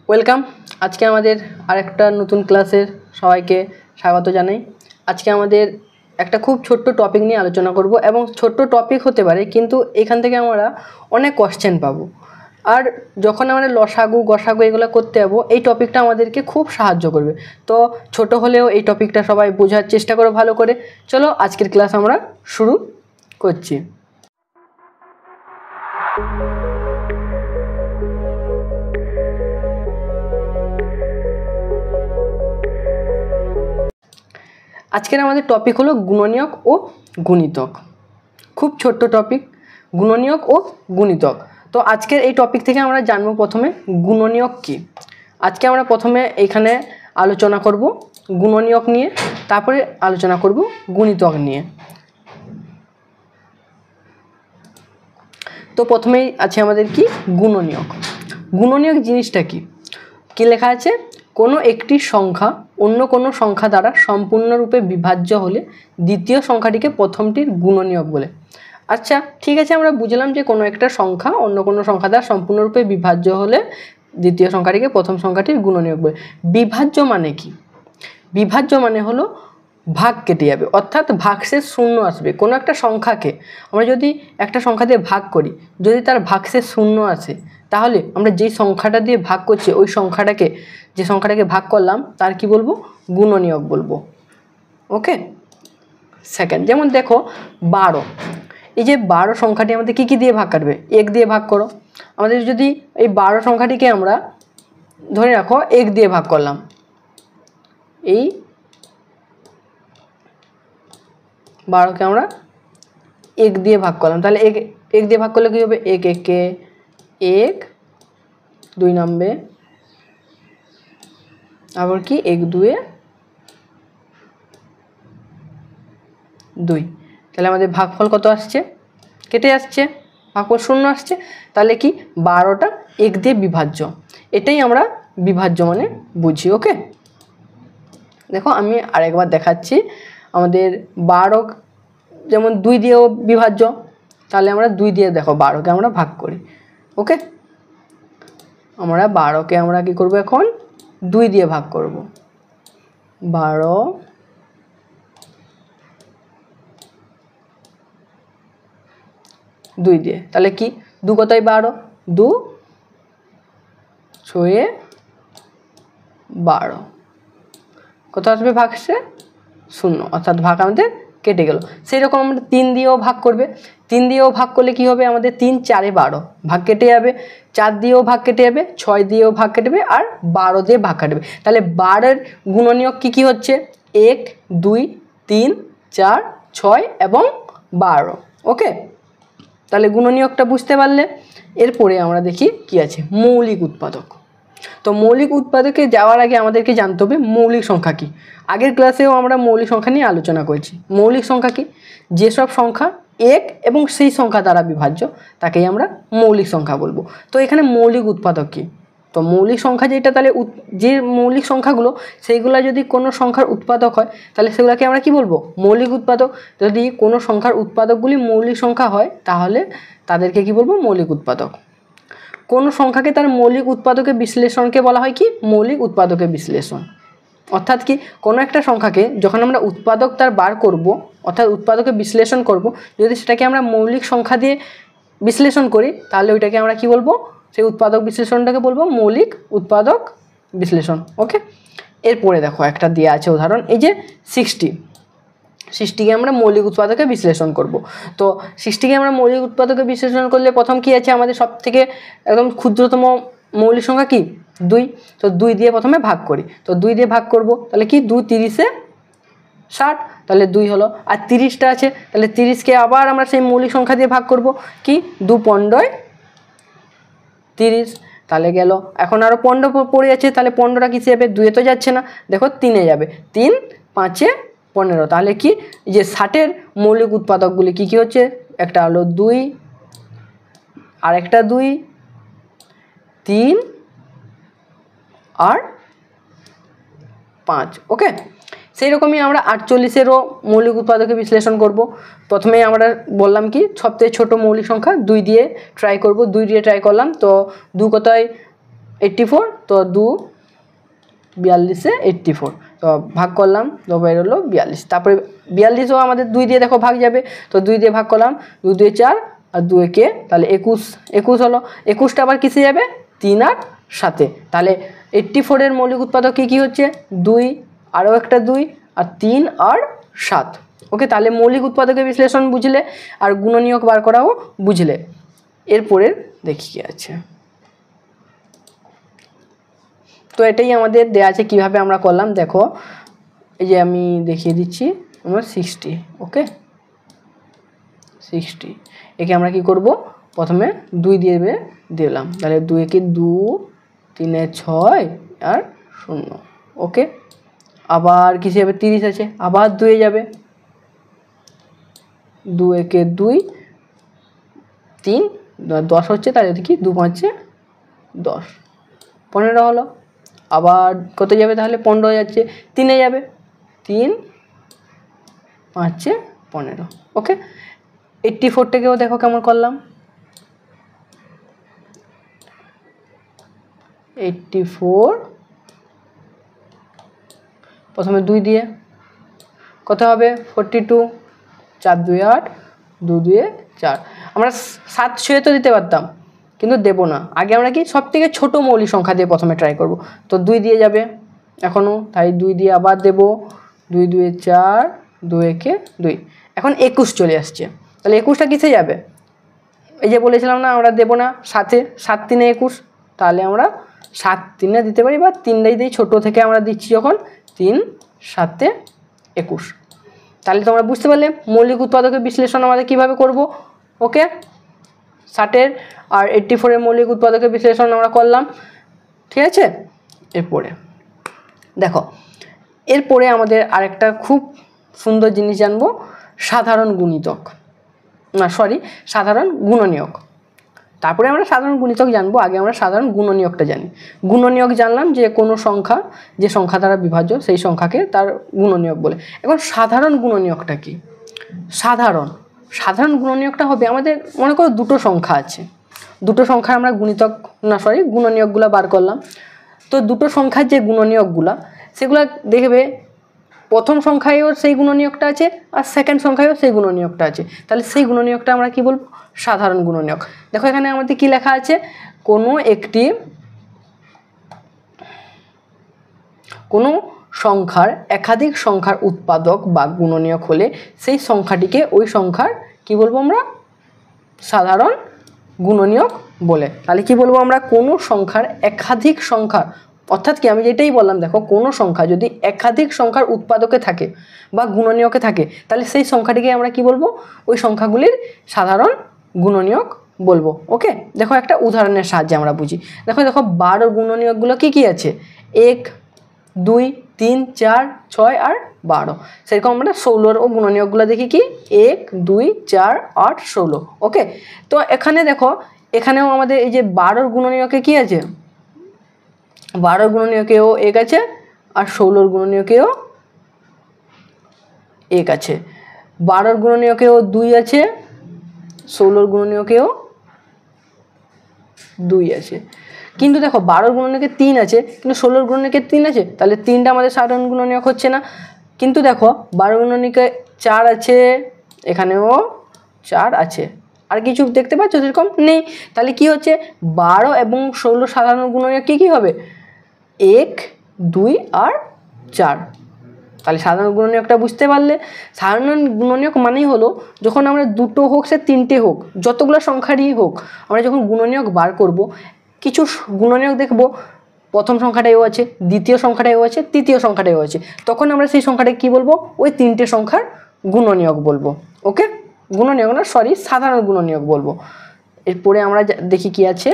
Welcome. আজকে আমাদের আরেকটা নতুন ক্লাসের সবাইকে স্বাগত জানাই। আজকে আমাদের একটা খুব ছোট্ট টপিক নিয়ে আলোচনা করব এবং ছোট্ট টপিক হতে পারে, কিন্তু এখান থেকে আমরা অনেক কোশ্চেন পাবো। আর যখন আমরা লসাগু গসাগু এগুলো করতে যাবো, এই টপিকটা আমাদেরকে খুব সাহায্য করবে। তো ছোট হলেও এই টপিকটা সবাই বোঝার চেষ্টা করো ভালো করে। চলো আজকের ক্লাস আমরা শুরু করছি। আজকের আমাদের টপিক হলো গুণনীয়ক ও গুণিতক। খুব ছোট্ট টপিক, গুণনীয়ক ও গুণিতক। তো আজকের এই টপিক থেকে আমরা জানবো প্রথমে গুণনীয়ক কী। আজকে আমরা প্রথমে এখানে আলোচনা করব গুণনীয়ক নিয়ে, তারপরে আলোচনা করব গুণিতক নিয়ে। তো প্রথমেই আছে আমাদের কি গুণনীয়ক। গুণনীয়ক জিনিসটা কি? কি লেখা আছে? কোনো একটি সংখ্যা অন্য কোনো সংখ্যা দ্বারা সম্পূর্ণরূপে বিভাজ্য হলে দ্বিতীয় সংখ্যাটিকে প্রথমটির গুণনীয়ক বলে। আচ্ছা ঠিক আছে, আমরা বুঝলাম যে কোনো একটা সংখ্যা অন্য কোনো সংখ্যা দ্বারা সম্পূর্ণরূপে বিভাজ্য হলে দ্বিতীয় সংখ্যাটিকে প্রথম সংখ্যাটির গুণনীয়ক বলে। বিভাজ্য মানে কি? বিভাজ্য মানে হলো ভাগ কেটে যাবে, অর্থাৎ ভাগশেষ শূন্য আসবে। কোনো একটা সংখ্যাকে আমরা যদি একটা সংখ্যা দিয়ে ভাগ করি, যদি তার ভাগশেষ শূন্য আসে, তাহলে আমরা যেই সংখ্যাটা দিয়ে ভাগ করছি ওই সংখ্যাটাকে, যে সংখ্যাটাকে ভাগ করলাম তার কি বলবো? গুণনীয়ক বলবো। ওকে। সেকেন্ড, যেমন দেখো 12, এই যে 12 সংখ্যাটি আমাদের কী কী দিয়ে ভাগ কাটবে? 1 দিয়ে ভাগ করো। আমাদের যদি এই 12 সংখ্যাটিকে আমরা ধরে রাখো 1 দিয়ে ভাগ করলাম, এই 12কে আমরা 1 দিয়ে ভাগ করলাম, তাহলে 1 দিয়ে ভাগ করলে কী হবে? 1 একে 1, 2 নামবে, আবার কি 1 2 2। তাহলে আমাদের ভাগফল কত আসছে? কেটে আসছে, ভাগফল শূন্য আসছে। তাহলে কি 12টা 1 দিয়ে বিভাজ্য। এটাই আমরা বিভাজ্য মানে বুঝি। ওকে, দেখো আমি আরেকবার দেখাচ্ছি। আমাদের 12 যেমন 2 দিয়েও বিভাজ্য, তাহলে আমরা 2 দিয়ে দেখো 12কে আমরা ভাগ করি। ওকে, আমরা 12কে আমরা কি করব? এখন 2 দিয়ে ভাগ করব। 12 2 দিয়ে, তাহলে কি 2 কতই 12, 2 6 12, কত আসবে? ভাগশে শূন্য, অর্থাৎ ভাগ আমাদের কেটে গেল। সেই রকম আমরা 3 দিয়েও ভাগ করবে। 3 দিয়েও ভাগ করলে কি হবে? আমাদের 3 4 12, ভাগ কেটে যাবে। 4 দিয়েও ভাগ কেটে যাবে, 6 দিয়েও ভাগ কেটে, আর 12 দিয়ে ভাগ কাটবে। তাহলে 12-এর গুণনীয়ক কী কী হচ্ছে? 1 2 3 4 6 এবং 12। ওকে, তাহলে গুণনীয়কটা বুঝতে পারলে। এরপরে আমরা দেখি কি আছে, মৌলিক উৎপাদক। তো মৌলিক উৎপাদকে যাওয়ার আগে আমাদেরকে জানতে হবে মৌলিক সংখ্যা কী। আগের ক্লাসেও আমরা মৌলিক সংখ্যা নিয়ে আলোচনা করেছি। মৌলিক সংখ্যা কি? যেসব সংখ্যা 1 এবং সেই সংখ্যা দ্বারা বিভাজ্য তাকেই আমরা মৌলিক সংখ্যা বলবো। তো এখানে মৌলিক উৎপাদক কী? তো মৌলিক সংখ্যা যেটা, তাহলে যে মৌলিক সংখ্যাগুলো সেইগুলো যদি কোনো সংখ্যার উৎপাদক হয়, তাহলে সেগুলোকে আমরা কি বলবো? মৌলিক উৎপাদক। যদি কোনো সংখ্যার উৎপাদকগুলি মৌলিক সংখ্যা হয়, তাহলে তাদেরকে কি বলবো? মৌলিক উৎপাদক। কোনো সংখ্যাকে তার মৌলিক উৎপাদকের বিশ্লেষণকে বলা হয় কি? মৌলিক উৎপাদকের বিশ্লেষণ। অর্থাৎ কি, কোনো একটা সংখ্যাকে যখন আমরা উৎপাদক তার বার করব, অর্থাৎ উৎপাদকে বিশ্লেষণ করব, যদি সেটাকে আমরা মৌলিক সংখ্যা দিয়ে বিশ্লেষণ করি, তাহলে ওইটাকে আমরা কি বলবো? সেই উৎপাদক বিশ্লেষণটাকে বলবো মৌলিক উৎপাদক বিশ্লেষণ। ওকে, এরপরে দেখো একটা দেওয়া আছে উদাহরণ, এই যে 60কে আমরা মৌলিক উৎপাদকে বিশ্লেষণ করব। তো 60কে আমরা মৌলিক উৎপাদকে বিশ্লেষণ করলে প্রথম কি আছে? আমাদের সব থেকে একদম ক্ষুদ্রতম মৌলিক সংখ্যা কি? 2। তো 2 দিয়ে প্রথমে ভাগ করি। তো 2 দিয়ে ভাগ করব, তাহলে কি 2 30 60, তাহলে 2 হলো। আর 30টা আছে, তাহলে 30কে আবার আমরা সেই মৌলিক সংখ্যা দিয়ে ভাগ করব, কি 2 15 30, তাহলে গেল। এখন আরও 15 পড়ে যাচ্ছে, তাহলে 15টা কিসে যাবে? 2-এ তো যাচ্ছে না, দেখো 3-এ যাবে। 3 5 15, তাহলে কি যে 60-এর মৌলিক উৎপাদকগুলি কী কী হচ্ছে? একটা হলো 2, আরেকটা 2, 3 আর 5। ওকে, সেই রকমই আমরা 48-এরও মৌলিক উৎপাদকে বিশ্লেষণ করব। প্রথমে আমরা বললাম কি সবথেকে ছোট মৌলিক সংখ্যা 2 দিয়ে ট্রাই করব। 2 দিয়ে ট্রাই করলাম, তো 2 কতই 84, তো 2 42 84, তো ভাগ করলাম তো বের হলো 42। তারপরে 42ও আমাদের 2 দিয়ে দেখো ভাগ যাবে, তো 2 দিয়ে ভাগ করলাম, 2 2 4 আর 2 কে তাহলে 21 হলো। 21টা আবার কিসে যাবে? 3 আর 7। তাহলে 84 এর মৌলিক উৎপাদক কী হচ্ছে? 2, আরও একটা 2 আর 3 আর 7। ওকে, তাহলে মৌলিক উৎপাদকের বিশ্লেষণ বুঝলে আর গুণনীয়ক বার করাও বুঝলে। এরপরের দেখি কি আছে। তো এটাই আমাদের দেয়া আছে, কিভাবে আমরা করলাম দেখো, এই যে আমি দেখিয়ে দিচ্ছি আমার 60। ওকে, 60 একে আমরা কি করব, প্রথমে 2 দিয়ে দিলাম, তাহলে 2 একে 2, 3 এ 6 আর 0। ওকে, আবার কিসে যাবে? 30 আছে, আবার 2 এ যাবে, 2 একে 2, 3 10 হচ্ছে, তাহলে দেখি 2 5 10, 15 হলো। আবার কত যাবে? তাহলে 15 যাচ্ছে, 3 এ যাবে, 3 5 15। ওকে, 84টাকেও দেখো কেমন করলাম, 84 প্রথমে 2 দিয়ে কত হবে? 42, 4 2 8, 2 2 4। আমরা 7 6 তো দিতে পারতাম, কিন্তু দেবো না। আগে আমরা কি সব থেকে ছোটো মৌলিক সংখ্যা দিয়ে প্রথমে ট্রাই করব। তো 2 দিয়ে যাবে এখনও, তাই 2 দিয়ে আবার দেবো, 2 2 4, 2 একে 2। এখন 21 চলে আসছে, তাহলে 21টা কিসে যাবে? এই যে বলেছিলাম না আমরা দেবো না, 7 3 21, তাহলে আমরা 7 3 দিতে পারি, বা 3টাই দিই, ছোটো থেকে আমরা দিচ্ছি যখন 3 7 21। তাহলে তোমরা বুঝতে পারলে মৌলিক উৎপাদকের বিশ্লেষণ আমাদের কীভাবে করব। ওকে, 60 আর 84 মৌলিক উৎপাদকের বিশ্লেষণ আমরা করলাম, ঠিক আছে। এরপরে দেখো, এরপরে আমাদের আরেকটা খুব সুন্দর জিনিস জানবো, সাধারণ গুণিতক, না সরি সাধারণ গুণনীয়ক। তারপরে আমরা সাধারণ গুণিতক জানবো, আগে আমরা সাধারণ গুণনীয়কটা জানি। গুণনীয়ক জানলাম যে কোনো সংখ্যা যে সংখ্যা দ্বারা বিভাজ্য সেই সংখ্যাকে তার গুণনীয়ক বলে। এখন সাধারণ গুণনীয়কটা কি? সাধারণ গুণনীয়কটা হবে আমাদের, মনে করো দুটো সংখ্যা আছে, দুটো সংখ্যার আমরা গুণনীয়কগুলো বার করলাম। তো দুটো সংখ্যার যে গুণনীয়কগুলো সেগুলো দেখবে প্রথম সংখ্যায়ও সেই গুণনীয়কটা আছে আর সেকেন্ড সংখ্যায়ও সেই গুণনীয়কটা আছে, তাহলে সেই গুণনীয়কটা আমরা কি বলবো? সাধারণ গুণনীয়ক। দেখো এখানে আমাদের কি লেখা আছে, কোনো সংখ্যার একাধিক সংখ্যার উৎপাদক বা গুণনীয়ক হলে সেই সংখ্যাটিকে ওই সংখ্যার কি বলবো আমরা? সাধারণ গুণনীয়ক বলে। তাহলে কি বলবো আমরা? কোনো সংখ্যার একাধিক সংখ্যার, অর্থাৎ কি আমি যেটাই বললাম, দেখো কোনো সংখ্যা যদি একাধিক সংখ্যার উৎপাদকে থাকে বা গুণনীয়কে থাকে, তাহলে সেই সংখ্যাটিকে আমরা কি বলবো? ওই সংখ্যাগুলির সাধারণ গুণনীয়ক বলবো। ওকে, দেখো একটা উদাহরণের সাহায্যে আমরা বুঝি। দেখো 12 গুণনীয়কগুলো কি কি আছে? 1 2 3 4 6 আর 12। সেরকম আমরা 16 গুণনীয়কগুলো দেখি কি 1 2 4 8 16। ওকে, তো এখানে দেখো এখানেও আমাদের এই যে 12 গুণনীয়কে কি আছে? 12 গুণনীয়কেও 1 আছে আর 16 গুণনীয়কেও 1 আছে। 12 গুণনীয়কেও 2 আছে, 16 গুণনীয়কেও 2 আছে। কিন্তু দেখো 12 গুণনীয়কে 3 আছে, কিন্তু 16 গুণনীয়কে 3 আছে, তাহলে 3টা আমাদের সাধারণ গুণনীয়ক হচ্ছে না। কিন্তু দেখো 12 গুণনীয়কে 4 আছে, এখানেও 4 আছে, আর কিছু দেখতে পাচ্ছ সেরকম নেই। তাহলে কি হচ্ছে? 12 এবং 16 সাধারণ গুণনীয়ক কি হবে? 1 2 আর 4। তাহলে সাধারণ গুণনীয়কটা বুঝতে পারলে, সাধারণ গুণনীয়ক মানেই হলো যখন আমরা দুটো হোক সে তিনটে হোক, যতগুলো সংখ্যারই হোক, আমরা যখন গুণনীয়ক বার করব, কিছু গুণনীয়ক দেখব প্রথম সংখ্যাটাও আছে, দ্বিতীয় সংখ্যাটাও আছে, তৃতীয় সংখ্যাটাও আছে, তখন আমরা সেই সংখ্যাটাকে কী বলবো? ওই তিনটে সংখ্যার গুণনীয়ক বলবো। ওকে, গুণনীয়ক না সরি সাধারণ গুণনীয়ক বলবো। এরপরে আমরা দেখি কি আছে,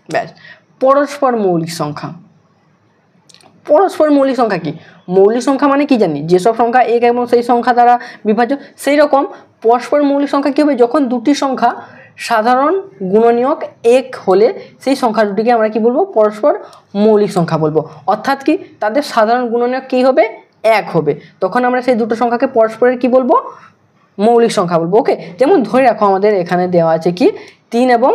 ব্যাস। পরস্পর মৌলিক সংখ্যা। পরস্পর মৌলিক সংখ্যা কি? মৌলিক সংখ্যা মানে কি জানি? যেসব সংখ্যা এক এবং সেই সংখ্যা দ্বারা বিভাজ্য, সেই রকম পরস্পর মৌলিক সংখ্যা কী হবে? যখন দুটি সংখ্যা সাধারণ গুণনীয়ক 1 হলে সেই সংখ্যা দুটিকে আমরা কি বলবো? পরস্পর মৌলিক সংখ্যা বলবো। অর্থাৎ কি তাদের সাধারণ গুণনীয়ক কী হবে? 1 হবে। তখন আমরা সেই দুটো সংখ্যাকে পরস্পরের কি বলবো? মৌলিক সংখ্যা বলবো। ওকে, যেমন ধরে রাখো আমাদের এখানে দেওয়া আছে কি 3 এবং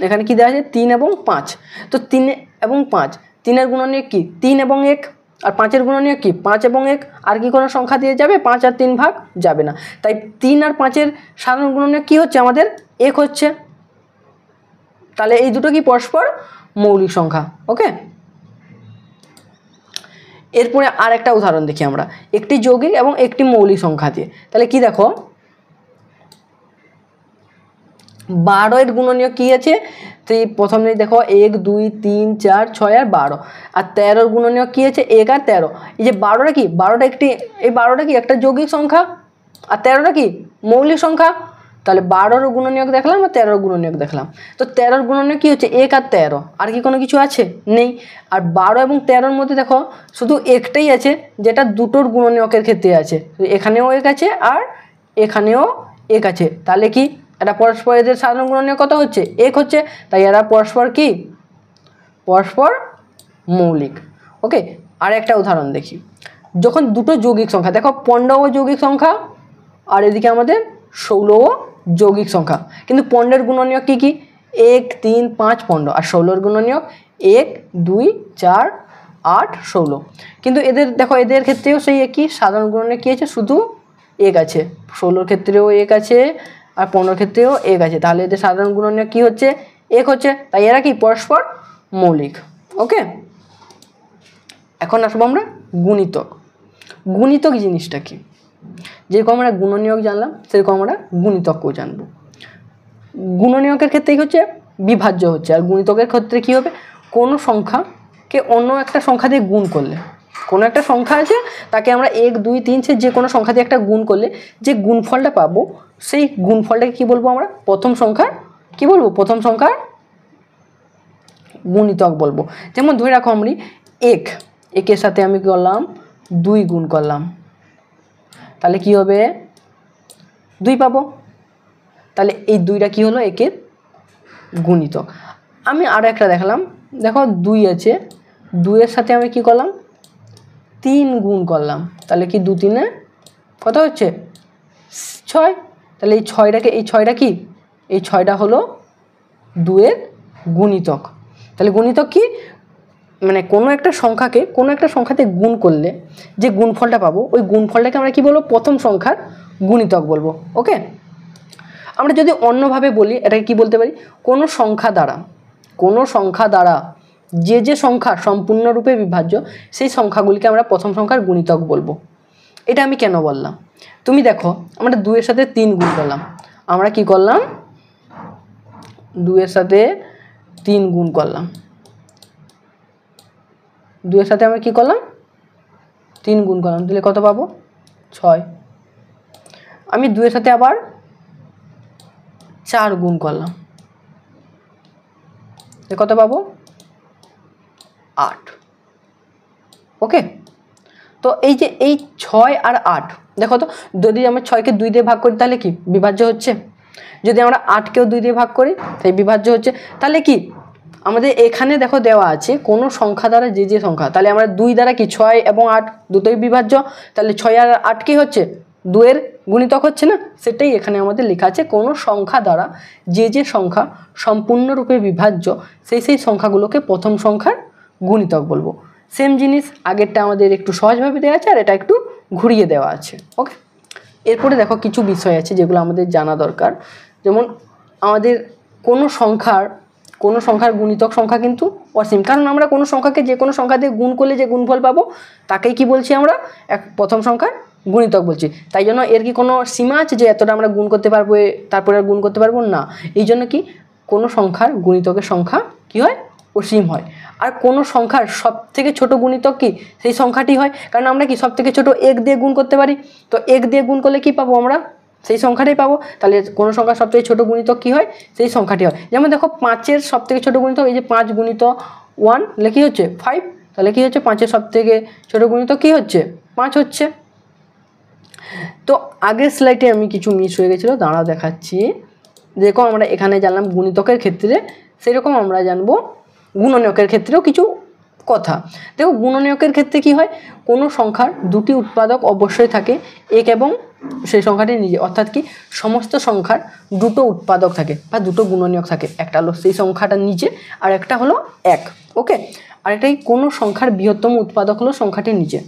এখানে কি দেওয়া আছে 3 এবং 5। তো 3 এবং 5, 3-এর গুণনীয়ক কি 3 এবং 1, আর 5-এর গুণনীয়ক কি 5 এবং 1। আর কি কোনো সংখ্যা দিয়ে যাবে? 5 আর 3 ভাগ যাবে না, তাই 3 আর 5-এর সাধারণ গুণনীয়ক কি হচ্ছে আমাদের 1 হচ্ছে। তাহলে এই দুটো কি পরস্পর মৌলিক সংখ্যা। ওকে, এরপরে আর একটা উদাহরণ দেখি আমরা, একটি যৌগিক এবং একটি মৌলিক সংখ্যা দিয়ে। তাহলে কি দেখো, 12-এর গুণনীয়ক কি আছে? তো প্রথমে দেখো 1 2 3 4 6 আর 12, আর 13-এর গুণনীয়ক কি আছে? 1 আর 13। এই যে 12টা কি, 12টা একটি, এই 12টা কি একটা যৌগিক সংখ্যা, আর 13টা কি মৌলিক সংখ্যা। তাহলে 12-এর গুণনীয়ক দেখলাম আর 13-এর গুণনীয়ক দেখলাম। তো 13-এর গুণনীয়ক কি হচ্ছে 1 আর 13, আর কি কোনো কিছু আছে? নেই। আর 12 এবং 13-এর মধ্যে দেখো শুধু একটাই আছে, যেটা দুটোর গুণনীয়কের ক্ষেত্রে আছে। এখানেও 1 আছে আর এখানেও 1 আছে। তাহলে কি এটা পরস্পর, এদের সাধারণ গুণনীয়ক কত হচ্ছে? 1 হচ্ছে। তাই এরা পরস্পর কি পরস্পর মৌলিক। ওকে, আর একটা উদাহরণ দেখি, যখন দুটো যৌগিক সংখ্যা, দেখো 15ও যৌগিক সংখ্যা আর এদিকে আমাদের 16ও যৌগিক সংখ্যা, কিন্তু 15-এর গুণনীয়ক কি কি? 1 3 5 15, আর 16-এর গুণনীয়ক 1 2 4 8 16। কিন্তু এদের দেখো, এদের ক্ষেত্রেও সেই একই সাধারণ গুণনীয়ক কি আছে? শুধু 1 আছে। 16-এর ক্ষেত্রেও 1 আছে আর 15-এর ক্ষেত্রেও 1 আছে। তাহলে এদের সাধারণ গুণনীয়ক কি হচ্ছে? 1 হচ্ছে। তাই এরা কি পরস্পর মৌলিক। ওকে, এখন আসবো আমরা গুণিতক। গুণিতক জিনিসটা কি? যেরকম আমরা গুণনীয়ক জানলাম সেরকম আমরা গুণিতকও জানবো। গুণনীয়কের ক্ষেত্রেই হচ্ছে বিভাজ্য হচ্ছে, আর গুণিতকের ক্ষেত্রে কি হবে? কোনো সংখ্যাকে অন্য একটা সংখ্যা দিয়ে গুণ করলে, কোনো একটা সংখ্যা আছে তাকে আমরা 1 2 3 সে যে কোনো সংখ্যা দিয়ে একটা গুণ করলে যে গুণফলটা পাবো, সেই গুণফলটাকে কি বলবো আমরা? প্রথম সংখ্যার কি বলবো? প্রথম সংখ্যার গুণিতক বলবো। যেমন ধরে রাখো আমি 1, 1-এর সাথে আমি কি করলাম? 2 গুণ করলাম, তাহলে কি হবে? 2 পাবো। তাহলে এই 2টা কি হলো? 1-এর গুণিতক। আমি আরও একটা দেখালাম, দেখো 2 আছে, 2-এর সাথে আমি কি করলাম? 3 গুণ করলাম, তাহলে কি 2 3-এ কত হচ্ছে? 6। তাহলে এই 6টাকে, এই 6টা কি? এই 6টা হলো 2-এর গুণিতক। তাহলে গুণিতক কি? মানে কোনো একটা সংখ্যাকে কোনো একটা সংখ্যাতে গুণ করলে যে গুণফলটা পাবো, ওই গুণফলটাকে আমরা কি বলবো? প্রথম সংখ্যার গুণিতক বলবো। ওকে, আমরা যদি অন্যভাবে বলি এটাকে কি বলতে পারি? কোনো সংখ্যা দ্বারা যে যে সংখ্যা সম্পূর্ণরূপে বিভাজ্য, সেই সংখ্যাগুলিকে আমরা প্রথম সংখ্যার গুণিতক বলবো। এটা আমি কেন বললাম? তুমি দেখো, আমরা 2-এর সাথে 3 গুণ করলাম, আমরা কি করলাম? 2-এর সাথে 3 গুণ করলাম, 2-এর সাথে আমরা কি করলাম? 3 গুণ করলাম, তাহলে কত পাবো? 6। আমি 2-এর সাথে আবার 4 গুণ করলাম, কত পাবো? 8। ওকে, তো এই যে এই 6 আর 8, দেখো তো, যদি আমরা 6-কে 2 দিয়ে ভাগ করি তাহলে কি বিভাজ্য হচ্ছে? যদি আমরা 8-কেও 2 দিয়ে ভাগ করি তাই বিভাজ্য হচ্ছে। তাহলে কি আমাদের এখানে দেখো দেওয়া আছে কোনো সংখ্যা দ্বারা যে যে সংখ্যা, তাহলে আমরা 2 দ্বারা কি 6 এবং 8 দুটোই বিভাজ্য, তাহলে 6 আর 8 কি হচ্ছে? 2-এর গুণিতক হচ্ছে না? সেটাই এখানে আমাদের লেখা আছে, কোনো সংখ্যা দ্বারা যে যে সংখ্যা সম্পূর্ণরূপে বিভাজ্য, সেই সেই সংখ্যাগুলোকে প্রথম সংখ্যার গুণিতক বলবো। সেম জিনিস আগেরটা আমাদের একটু সহজভাবে দেওয়া আছে আর এটা একটু ঘুরিয়ে দেওয়া আছে। ওকে, এরপরে দেখো কিছু বিষয় আছে যেগুলো আমাদের জানা দরকার। যেমন আমাদের কোনো সংখ্যার গুণিতক সংখ্যা কিন্তু অসীম, কারণ আমরা কোনো সংখ্যাকে যে কোনো সংখ্যা দিয়ে গুণ করলে যে গুণফল পাবো তাকেই কি বলছি আমরা? প্রথম সংখ্যার গুণিতক বলছি। তাই জন্য এর কি কোনো সীমা আছে যে এতটা আমরা গুণ করতে পারবো তারপরে আর গুণ করতে পারবো না? এই জন্য কি কোনো সংখ্যার গুণিতকের সংখ্যা কি হয়? অসীম হয়। আর কোনো সংখ্যার সব থেকে ছোট গুণিতক কি? সেই সংখ্যাটি হয়, কারণ আমরা কি সব থেকে ছোট 1 দিয়ে গুণ করতে পারি, তো 1 দিয়ে গুণ করলে কি পাবো? আমরা সেই সংখ্যাটাই পাবো। তাহলে কোনো সংখ্যার সবথেকে ছোট গুণিতক কি হয়? সেই সংখ্যাটি হয়। যেমন দেখো 5-এর সবথেকে ছোট গুণিতক, এই যে 5 গুণিত 1 তাহলে কি হচ্ছে? 5। তাহলে কি হচ্ছে? 5-এর সবথেকে ছোট গুণিতক কি হচ্ছে? 5 হচ্ছে। তো আগের স্লাইডে আমি কিছু মিস হয়ে গেছিলো, দাঁড়াও দেখাচ্ছি। যেরকম আমরা এখানে জানলাম গুণিতকের ক্ষেত্রে, সেরকম আমরা জানবো গুণনীয়কের ক্ষেত্রেও কিছু কথা। দেখো গুণনীয়কের ক্ষেত্রে কি হয়? কোনো সংখ্যার দুটি উৎপাদক অবশ্যই থাকে, 1 এবং সেই সংখ্যাটি নিজে, অর্থাৎ কি সমস্ত সংখ্যার দুটো উৎপাদক থাকে বা দুটো গুণনীয়ক থাকে, একটা হলো সেই সংখ্যাটা নিচে আর একটা হলো 1। ওকে, আর এটাই কোনো সংখ্যার বৃহত্তম উৎপাদক হলো সংখ্যাটি নিচে,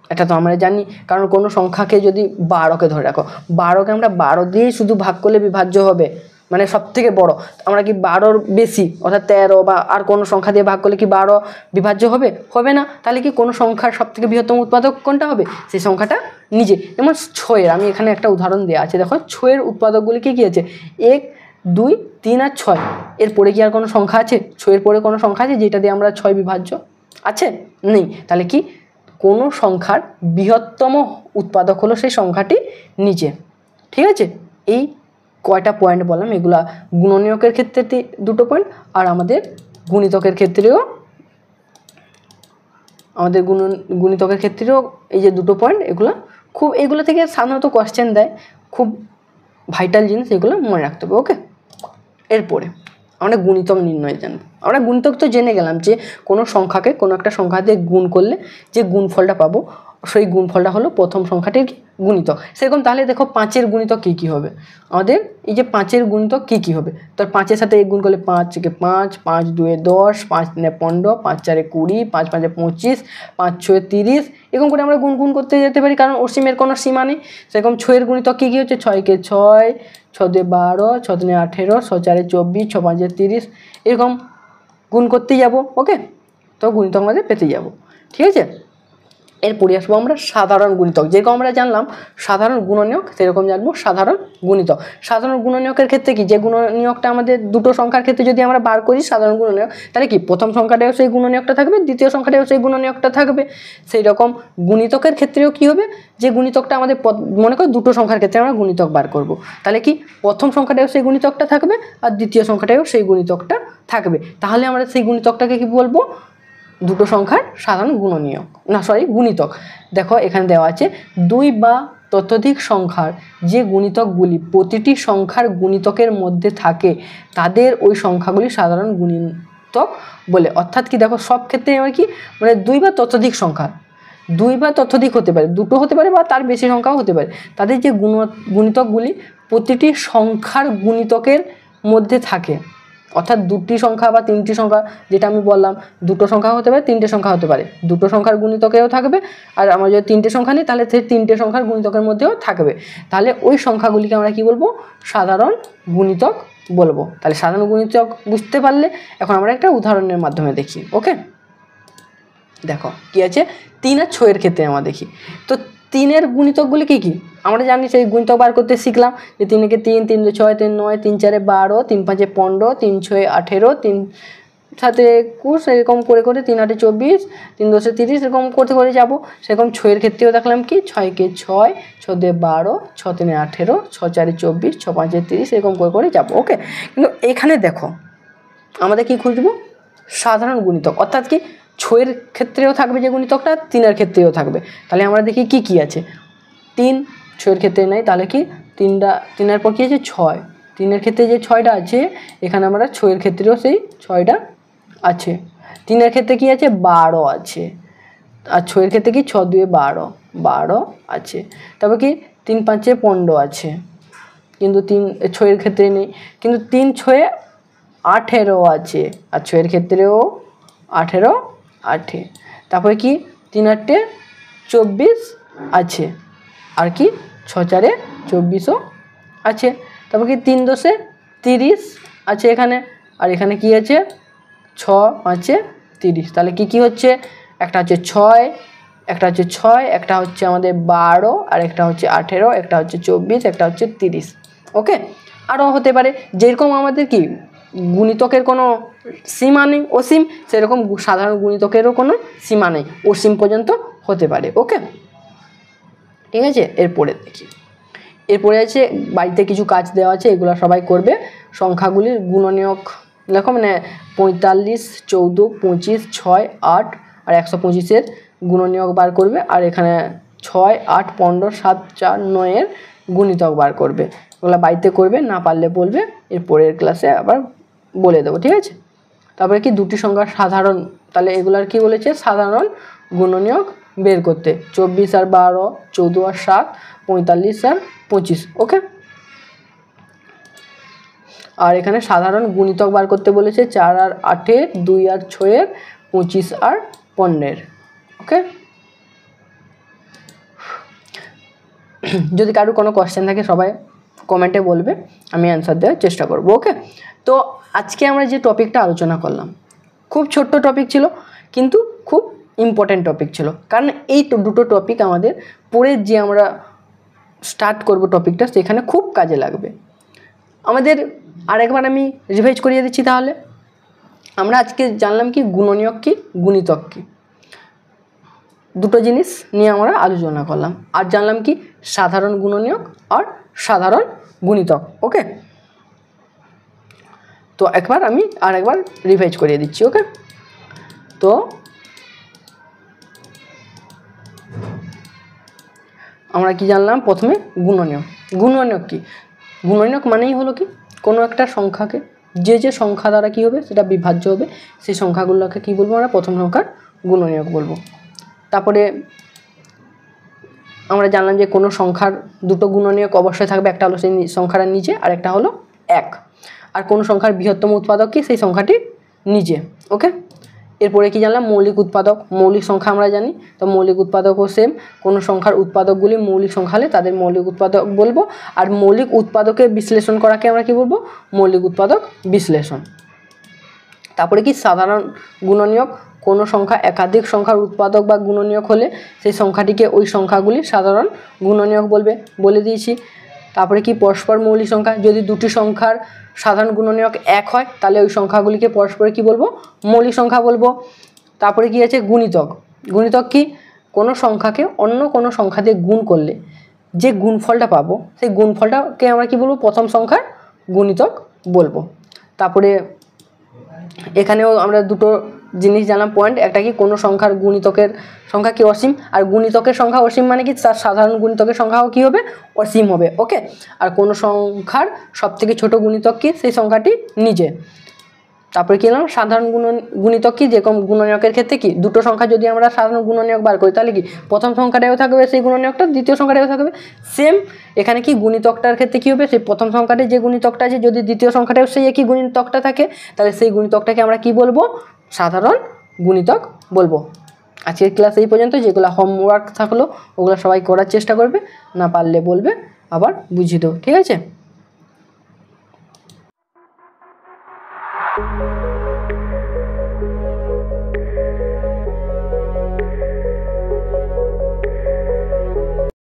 এটা তো আমরা জানি। কারণ কোনো সংখ্যাকে যদি 12কে ধরে রাখো, 12কে আমরা 12 দিয়েই শুধু ভাগ করলে বিভাজ্য হবে, মানে সব থেকে বড়। আমরা কি 12র বেশি অর্থাৎ 13 বা আর কোনো সংখ্যা দিয়ে ভাগ করলে কি 12 বিভাজ্য হবে? হবে না। তাহলে কি কোনো সংখ্যার সব থেকে বৃহত্তম উৎপাদক কোনটা হবে? সেই সংখ্যাটা নিজে। যেমন 6-এর, আমি এখানে একটা উদাহরণ দেওয়া আছে, দেখো 6-এর উৎপাদকগুলি কী কী আছে? 1, 2, 3 আর 6। এরপরে কি আর কোনো সংখ্যা আছে? 6-এর পরে কোনো সংখ্যা আছে যেটা দিয়ে আমরা 6 বিভাজ্য? আছে? নেই। তাহলে কি কোনো সংখ্যার বৃহত্তম উৎপাদক হলো সেই সংখ্যাটি নিচে। ঠিক আছে, এই কয়টা পয়েন্ট বললাম, এগুলা গুণনীয়কের ক্ষেত্রে 2টো পয়েন্ট, আর আমাদের গুণিতকের ক্ষেত্রেও এই যে 2টো পয়েন্ট, এগুলো থেকে সাধারণত কোয়েশ্চেন দেয়, খুব ভাইটাল জিনিস, এগুলো মনে রাখতে হবে। ওকে, এরপরে আমরা গুণিতক নির্ণয় জানবো। আমরা গুণিতক তো জেনে গেলাম যে কোনো সংখ্যাকে কোনো একটা সংখ্যা দিয়ে গুণ করলে যে গুণফলটা পাবো, সেই গুণফলটা হলো প্রথম সংখ্যাটির গুণিতক। সেরকম তাহলে দেখো 5-এর গুণিতক কী কী হবে? আমাদের এই যে 5-এর গুণিতক কী কী হবে? তার 5-এর সাথে গুণ করলে 5 × 5, 5 × 2 = 10, 5 × 3 = 15, 5 × 4 = 20, 5 × 5 = 25, 5 × 6 = 30, এরকম করে আমরা গুণ করতে যেতে পারি, কারণ অসীমের কোনো সীমা নেই। সেরকম 6-এর গুণিতক কী কী হচ্ছে? 6 × 6, 6 × 2 = 12, 6 × 3 = 18, 6 × 4 = 24, 6 × 5 = 30, এরকম গুণ করতেই যাব। ওকে, তো গুণিতক আমাদের পেতে যাব। ঠিক আছে, এরপরে আসবো আমরা সাধারণ গুণিতক। যেরকম আমরা জানলাম সাধারণ গুণনীয়ক, সেরকম জানবো সাধারণ গুণিতক। সাধারণ গুণনীয়কের ক্ষেত্রে কি, যে গুণনীয়কটা আমাদের দুটো সংখ্যার ক্ষেত্রে যদি আমরা বার করি সাধারণ গুণনীয়ক, তাহলে কি প্রথম সংখ্যাটাও সেই গুণনীয়কটা থাকবে, দ্বিতীয় সংখ্যাটাও সেই গুণনীয়কটা থাকবে। সেই রকম গুণিতকের ক্ষেত্রেও কি হবে, যে গুণিতকটা আমাদের মনে করি দুটো সংখ্যার ক্ষেত্রে আমরা গুণিতক বার করব, তাহলে কি প্রথম সংখ্যাটাও সেই গুণিতকটা থাকবে আর দ্বিতীয় সংখ্যাটাও সেই গুণিতকটা থাকবে। তাহলে আমরা সেই গুণিতকটাকে কি বলবো? দুটো সংখ্যার সাধারণ গুণিতক। দেখো এখানে দেওয়া আছে 2 বা ততোধিক সংখ্যার যে গুণিতকগুলি প্রতিটি সংখ্যার গুণিতকের মধ্যে থাকে তাদের ওই সংখ্যাগুলি সাধারণ গুণিতক বলে। অর্থাৎ কি দেখো সব ক্ষেত্রে আমরা কি মানে 2 বা ততোধিক সংখ্যা, 2 বা ততোধিক হতে পারে, দুটো হতে পারে বা তার বেশি সংখ্যাও হতে পারে, তাদের যে গুণিতকগুলি প্রতিটি সংখ্যার গুণিতকের মধ্যে থাকে, অর্থাৎ 2টি সংখ্যা বা 3টি সংখ্যা, যেটা আমি বললাম দুটো সংখ্যা হতে পারে, 3টে সংখ্যা হতে পারে, দুটো সংখ্যার গুণিতকেও থাকবে, আর আমরা যদি 3টে সংখ্যা নিই তাহলে সেই 3টে সংখ্যার গুণিতকের মধ্যেও থাকবে। তাহলে ওই সংখ্যাগুলিকে আমরা কি বলবো? সাধারণ গুণিতক বলবো। তাহলে সাধারণ গুণিতক বুঝতে পারলে এখন আমরা একটা উদাহরণের মাধ্যমে দেখি। ওকে, দেখো কি আছে, 3 আর 6-এর ক্ষেত্রে আমরা দেখি। তো 3-এর গুণিতকগুলি কী কী? আমরা জানি সেই গুণিতক বার করতে শিখলাম যে 3 × 3, 3 × 6, 3 × 9, 3 × 4 = 12, 3 × 5 = 15, 3 × 6 = 18, 3 × 7 = 21, এরকম করে 3 × 8 = 24, 3 × 10 = 30, এরকম করতে যাবো। সেরকম 6-এর ক্ষেত্রেও দেখলাম কি 6 × 6, 6 × 2 = 12, 6 × 3 = 18, 6 × 4 = 24, 6 × 5 = 30, এরকম করে যাবো। ওকে, কিন্তু এখানে দেখো আমাদের কি খুঁজবো? সাধারণ গুণিতক, অর্থাৎ কি 6-এর ক্ষেত্রেও থাকবে যে গুণিতকটা, 3-এর ক্ষেত্রেও থাকবে। তাহলে আমরা দেখি কি কি আছে। 3 6-এর ক্ষেত্রে নাই, তাহলে কি 3-এর পর কি আছে? 6। 3-এর ক্ষেত্রে যে 6টা আছে, এখানে আমরা 6-এর ক্ষেত্রেও সেই 6টা আছে। 3-এর ক্ষেত্রে কি আছে? 12 আছে। আর 6-এর ক্ষেত্রে কি 6 × 2 = 12 আছে। তারপর কি 3 × 5 = 15 আছে, কিন্তু 6-এর ক্ষেত্রে নেই। কিন্তু 3 × 6 = 18 আছে, আর 6-এর ক্ষেত্রেও 18 আছে। তারপরে কি 3 × 8 = 24 আছে, আর কি 6 × 4 = 24ও আছে। তারপর কি 3 × 10 = 30 আছে এখানে, আর এখানে কি আছে 6 × 5 = 30। তাহলে কি হচ্ছে? একটা হচ্ছে 6, একটা হচ্ছে 6, একটা হচ্ছে আমাদের 12, আর একটা হচ্ছে 18, একটা হচ্ছে 24, একটা হচ্ছে 30। ওকে, আরও হতে পারে। যেরকম আমাদের কি গুণিতকের কোনো সীমা নেই, অসীম, সেরকম সাধারণ গুণিতকেরও কোনো সীমা নেই, অসীম পর্যন্ত হতে পারে। ওকে, ঠিক আছে। এরপরে দেখি, এরপরে আছে বাড়িতে কিছু কাজ দেওয়া আছে, এগুলো সবাই করবে। সংখ্যাগুলির গুণনীয়ক দেখো, মানে 45, 14, 25, 6, 8 আর 125-এর গুণনীয়ক বার করবে, আর এখানে 6, 8, 15, 7, 4, 9-এর গুণিতক বার করবে। এগুলো বাড়িতে করবে, না পারলে বলবে, এরপরের ক্লাসে আবার বলে দেবো। ঠিক আছে, তারপরে কি 2টি সংখ্যার সাধারণ, তাহলে এগুলার কি বলেছে? সাধারণ গুণনীয়ক বের করতে, 24 আর 12, 14 আর 7, 45 আর 25। ওকে, আর এখানে সাধারণ গুণিতক বার করতে বলেছে, 4 আর 8, 2 আর 6, 25 আর 15। ওকে, যদি কারো কোনো কোশ্চেন থাকে সবাই কমেন্টে বলবে, আমি অ্যান্সার দেওয়ার চেষ্টা করব। ওকে, তো আজকে আমরা যে টপিকটা আলোচনা করলাম খুব ছোট্ট টপিক ছিল, কিন্তু খুব ইম্পর্ট্যান্ট টপিক ছিল, কারণ এই দুটো টপিক আমাদের পরে যে আমরা স্টার্ট করব টপিকটা সেখানে খুব কাজে লাগবে আমাদের। আরেকবার আমি রিভাইজ করিয়ে দিচ্ছি। তাহলে আমরা আজকে জানলাম কি গুণনীয়ক কি, গুণিতক কি, দুটো জিনিস নিয়ে আমরা আলোচনা করলাম। আর জানলাম কি সাধারণ গুণনীয়ক আর সাধারণ গুণিতক। ওকে, তো আমি আরেকবার রিভাইজ করিয়ে দিচ্ছি। ওকে, তো আমরা কি জানলাম, প্রথমে গুণনীয়ক। গুণনীয়ক কি? গুণনীয়ক মানেই হলো কি কোনো একটা সংখ্যাকে যে সংখ্যা দ্বারা কি হবে সেটা বিভাজ্য হবে, সেই সংখ্যাগুলোকে কি বলবো আমরা, প্রথম সংখ্যার গুণনীয়ক বলবো। তারপরে আমরা জানলাম যে কোনো সংখ্যার দুটো গুণনীয়ক অবশ্যই থাকবে, একটা হলো সেই সংখ্যাটার নিচে আর একটা হলো 1। আর কোনো সংখ্যার বৃহত্তম উৎপাদক কি, সেই সংখ্যাটি নিজে। ওকে, এরপরে কি জানলাম, মৌলিক উৎপাদক। মৌলিক সংখ্যা আমরা জানি, তো মৌলিক উৎপাদকও সেম, কোনো সংখ্যার উৎপাদকগুলি মৌলিক সংখ্যা হলে তাদের মৌলিক উৎপাদক বলবো। আর মৌলিক উৎপাদকের বিশ্লেষণ করাকে আমরা কি বলবো, মৌলিক উৎপাদক বিশ্লেষণ। তারপরে কি সাধারণ গুণনীয়ক, কোনো সংখ্যা একাধিক সংখ্যার উৎপাদক বা গুণনীয়ক হলে সেই সংখ্যাটিকে ওই সংখ্যাগুলি সাধারণ গুণনীয়ক বলে দিয়েছি। তারপরে কি পরস্পর মৌলিক সংখ্যা, যদি দুটি সংখ্যার সাধারণ গুণনীয়ক 1 হয় তাহলে ওই সংখ্যাগুলিকে পরস্পরে কি বলবো, মৌলিক সংখ্যা বলবো। তারপরে কি আছে গুণিতক। গুণিতক কি কোনো সংখ্যাকে অন্য কোনো সংখ্যা দিয়ে গুণ করলে যে গুণফলটা পাবো সেই গুণফলটাকে আমরা কি বলবো, প্রথম সংখ্যার গুণিতক বলবো। তারপরে এখানেও আমরা দুটো জিনিস জানলাম পয়েন্ট, একটা কি কোনো সংখ্যার গুণিতকের সংখ্যা কি অসীম, আর গুণিতকের সংখ্যা অসীম মানে কি তার সাধারণ গুণিতকের সংখ্যাও কি হবে, অসীম হবে। ওকে, আর কোনো সংখ্যার সবথেকে ছোট গুণিতক কি, সেই সংখ্যাটি নিজে। তারপরে কি বললাম, সাধারণ গুণিতক কি, যেরকম গুণনীয়কের ক্ষেত্রে কি দুটো সংখ্যা যদি আমরা সাধারণ গুণনীয়ক বার করি তাহলে কি প্রথম সংখ্যাটাও থাকবে সেই গুণনীয়কটা, দ্বিতীয় সংখ্যাটাও থাকবে সেম। এখানে কি গুণিতকটার ক্ষেত্রে কি হবে, সেই প্রথম সংখ্যাটি যে গুণিতকটা আছে যদি দ্বিতীয় সংখ্যাটাও সেই একই গুণিতকটা থাকে তাহলে সেই গুণিতকটাকে আমরা কি বলবো, সাধারণ গুণিতক বলবো। আজকের ক্লাস এই পর্যন্ত। যেগুলো হোমওয়ার্ক থাকলো ওগুলো সবাই করার চেষ্টা করবে, না পারলে বলবে, আবার বুঝিয়ে দেবো। ঠিক আছে।